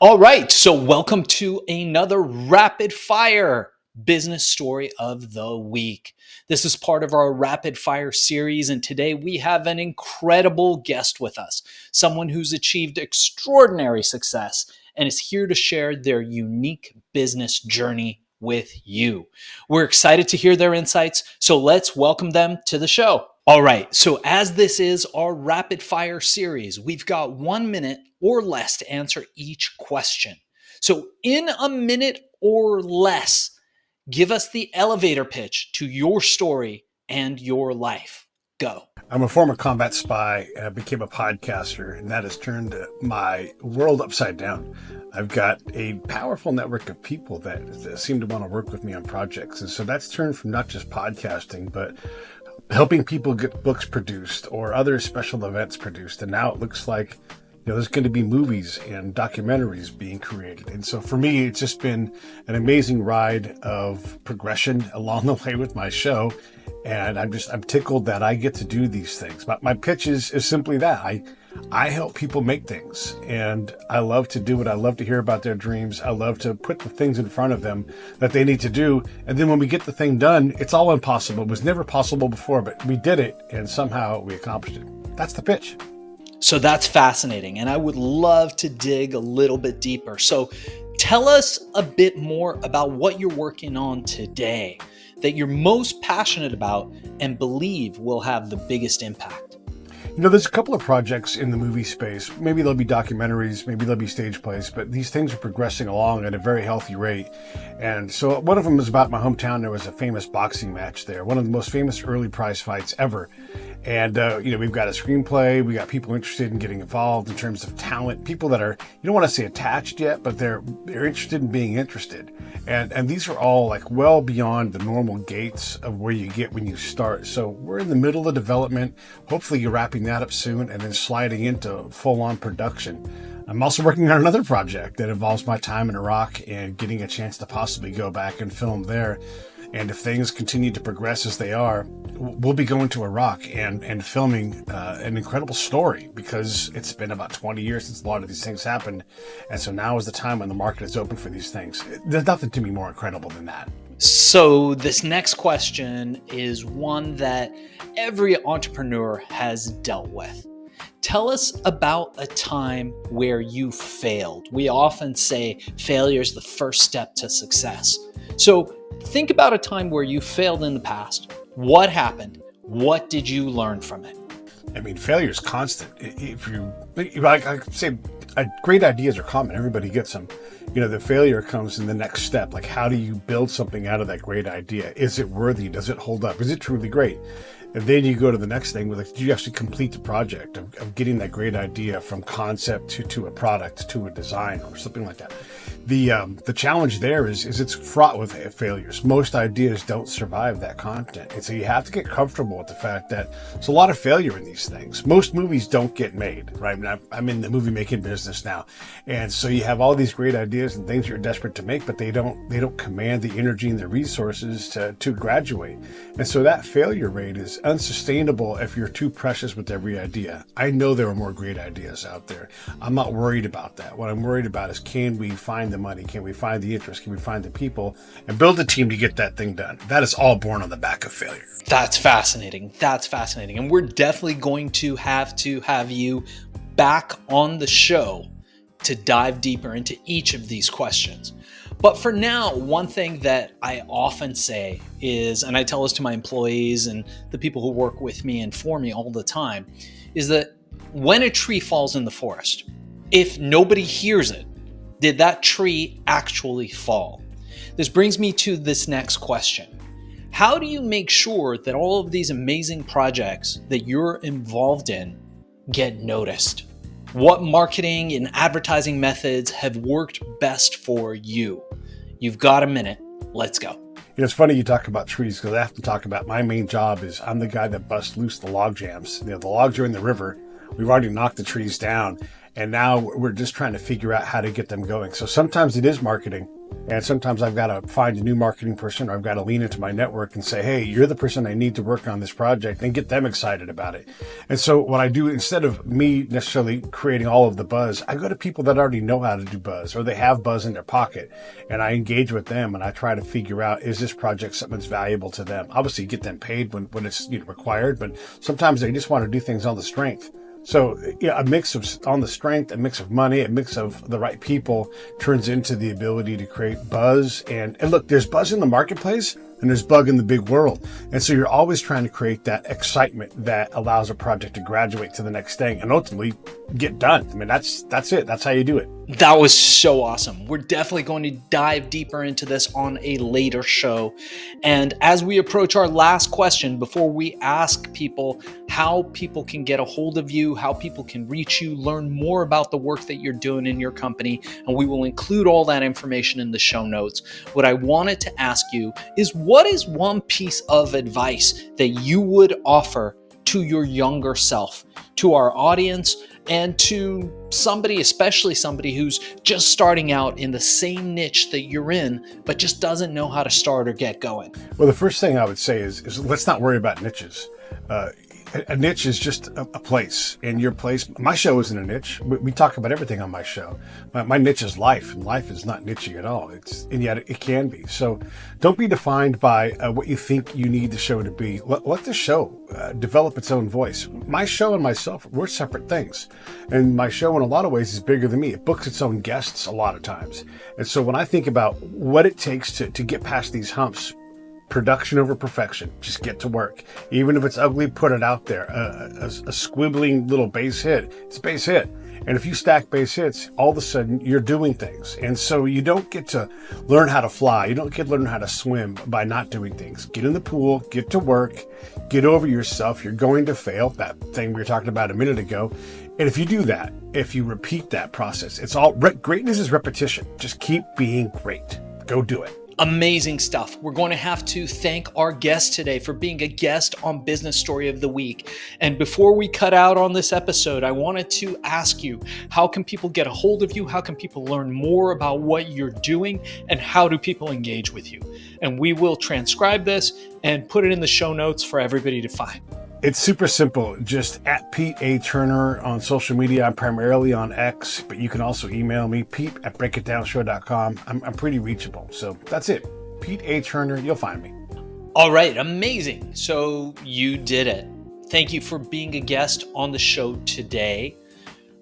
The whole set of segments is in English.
All right, so welcome to another rapid fire business story of the week. This is part of our rapid fire series, and today we have an incredible guest with us, someone who's achieved extraordinary success and is here to share their unique business journey with you. We're excited to hear their insights, so let's welcome them to the show. All right, so as this is our rapid fire series, we've got 1 minute or less to answer each question. So, in a minute or less, give us the elevator pitch to your story and your life. Go. I'm a former combat spy, became a podcaster, and that has turned my world upside down. I've got a powerful network of people that seem to want to work with me on projects. And so that's turned from not just podcasting, but helping people get books produced or other special events produced. And now it looks like there's going to be movies and documentaries being created. And so for me, it's just been an amazing ride of progression along the way with my show. And I'm tickled that I get to do these things. My pitch is simply that. I help people make things, and I love to do it. I love to hear about their dreams. I love to put the things in front of them that they need to do. And then when we get the thing done, it's all impossible. It was never possible before, but we did it, and somehow we accomplished it. That's the pitch. So that's fascinating, and I would love to dig a little bit deeper. So tell us a bit more about what you're working on today that you're most passionate about and believe will have the biggest impact. There's a couple of projects in the movie space. Maybe there'll be documentaries, maybe there'll be stage plays, but these things are progressing along at a very healthy rate. And so one of them was about my hometown. There was a famous boxing match there, one of the most famous early prize fights ever. And, we've got a screenplay. We got people interested in getting involved in terms of talent, people that are, you don't want to say attached yet, but they're interested in being interested. And these are all like well beyond the normal gates of where you get when you start. So we're in the middle of development. Hopefully you're wrapping that up soon and then sliding into full-on production. I'm also working on another project that involves my time in Iraq and getting a chance to possibly go back and film there. And if things continue to progress as they are, we'll be going to Iraq and filming an incredible story, because it's been about 20 years since a lot of these things happened. And so now is the time when the market is open for these things. There's nothing to me more incredible than that. So this next question is one that every entrepreneur has dealt with. Tell us about a time where you failed. We often say failure is the first step to success. So think about a time where you failed in the past. What happened? What did you learn from it? Failure is constant. I say, great ideas are common. Everybody gets them. The failure comes in the next step. Like, how do you build something out of that great idea? Is it worthy? Does it hold up? Is it truly great? And then you go to the next thing with, did you actually complete the project of getting that great idea from concept to a product, to a design or something like that? The challenge there is it's fraught with failures. Most ideas don't survive that content. And so you have to get comfortable with the fact that there's a lot of failure in these things. Most movies don't get made, right? I'm in the movie making business now. And so you have all these great ideas and things you're desperate to make, but they don't command the energy and the resources to graduate. And so that failure rate is unsustainable if you're too precious with every idea. I know there are more great ideas out there. I'm not worried about that. What I'm worried about is, can we find the money? Can we find the interest? Can we find the people and build a team to get that thing done? That is all born on the back of failure. That's fascinating. And we're definitely going to have you back on the show to dive deeper into each of these questions. But for now, one thing that I often say is, and I tell this to my employees and the people who work with me and for me all the time, is that when a tree falls in the forest, if nobody hears it, did that tree actually fall? This brings me to this next question. How do you make sure that all of these amazing projects that you're involved in get noticed? What marketing and advertising methods have worked best for you? You've got a minute. Let's go. It's funny you talk about trees, because I have to talk about my main job is I'm the guy that busts loose the log jams. The logs are in the river. We've already knocked the trees down, and now we're just trying to figure out how to get them going. So sometimes it is marketing. And sometimes I've got to find a new marketing person, or I've got to lean into my network and say, hey, you're the person I need to work on this project, and get them excited about it. And so what I do, instead of me necessarily creating all of the buzz, I go to people that already know how to do buzz, or they have buzz in their pocket, and I engage with them, and I try to figure out, is this project something that's valuable to them? Obviously, get them paid when it's required, but sometimes they just want to do things on the strength. So yeah, a mix of on the strength, a mix of money, a mix of the right people turns into the ability to create buzz. And look, there's buzz in the marketplace and there's bug in the big world. And so you're always trying to create that excitement that allows a project to graduate to the next thing and ultimately get done. I mean, that's it. That's how you do it. That was so awesome. We're definitely going to dive deeper into this on a later show. And as we approach our last question, before we ask people how people can get a hold of you, how people can reach you, learn more about the work that you're doing in your company, and we will include all that information in the show notes, what I wanted to ask you is, what is one piece of advice that you would offer to your younger self, to our audience, and to somebody, especially somebody who's just starting out in the same niche that you're in, but just doesn't know how to start or get going? Well, the first thing I would say is let's not worry about niches. A niche is just a place, and your place. My show isn't a niche. We talk about everything on my show. My niche is life, and life is not niche at all. And yet it can be. So don't be defined by what you think you need the show to be. Let the show develop its own voice. My show and myself, we're separate things. And my show in a lot of ways is bigger than me. It books its own guests a lot of times. And so when I think about what it takes to get past these humps, production over perfection. Just get to work. Even if it's ugly, put it out there. A squibbling little base hit, it's a base hit. And if you stack base hits, all of a sudden you're doing things. And so you don't get to learn how to fly. You don't get to learn how to swim by not doing things. Get in the pool, get to work, get over yourself. You're going to fail. That thing we were talking about a minute ago. And if you do that, if you repeat that process, it's all greatness is repetition. Just keep being great. Go do it. Amazing stuff. We're going to have to thank our guest today for being a guest on Business Story of the Week. And before we cut out on this episode, I wanted to ask you, how can people get a hold of you? How can people learn more about what you're doing? And how do people engage with you? And we will transcribe this and put it in the show notes for everybody to find. It's super simple. Just at Pete A. Turner on social media. I'm primarily on X, but you can also email me, pete@breakitdownshow.com. I'm pretty reachable. So that's it. Pete A. Turner, you'll find me. All right. Amazing. So you did it. Thank you for being a guest on the show today.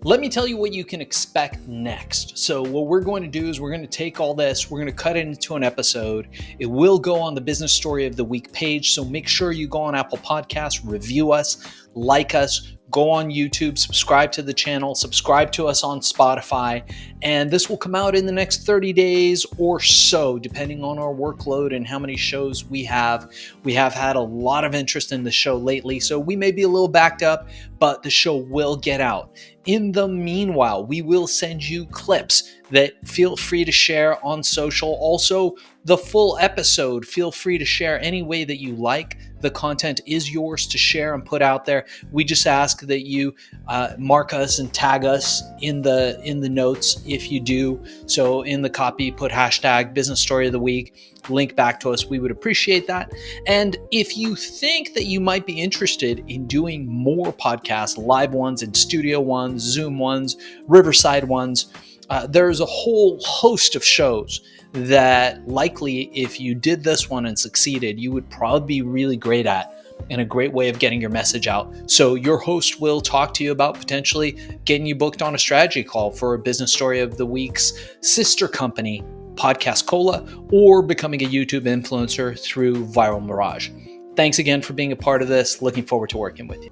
Let me tell you what you can expect next. So what we're going to do is we're going to take all this, we're going to cut it into an episode. It will go on the Business Story of the Week page. So make sure you go on Apple Podcasts, review us, like us, go on YouTube, subscribe to the channel, subscribe to us on Spotify, and this will come out in the next 30 days or so, depending on our workload and how many shows we have. We have had a lot of interest in the show lately, so we may be a little backed up, but the show will get out. In the meanwhile, we will send you clips that feel free to share on social. Also, the full episode, feel free to share any way that you like. The content is yours to share and put out there. We just ask that you mark us and tag us in the notes if you do. So in the copy, put hashtag Business Story of the Week, link back to us. We would appreciate that. And if you think that you might be interested in doing more podcasts, live ones and studio ones, Zoom ones, Riverside ones, there's a whole host of shows that likely, if you did this one and succeeded, you would probably be really great at, and a great way of getting your message out. So your host will talk to you about potentially getting you booked on a strategy call for a Business Story of the Week's sister company, Podcast Cola, or becoming a YouTube influencer through Viral Mirage. Thanks again for being a part of this. Looking forward to working with you.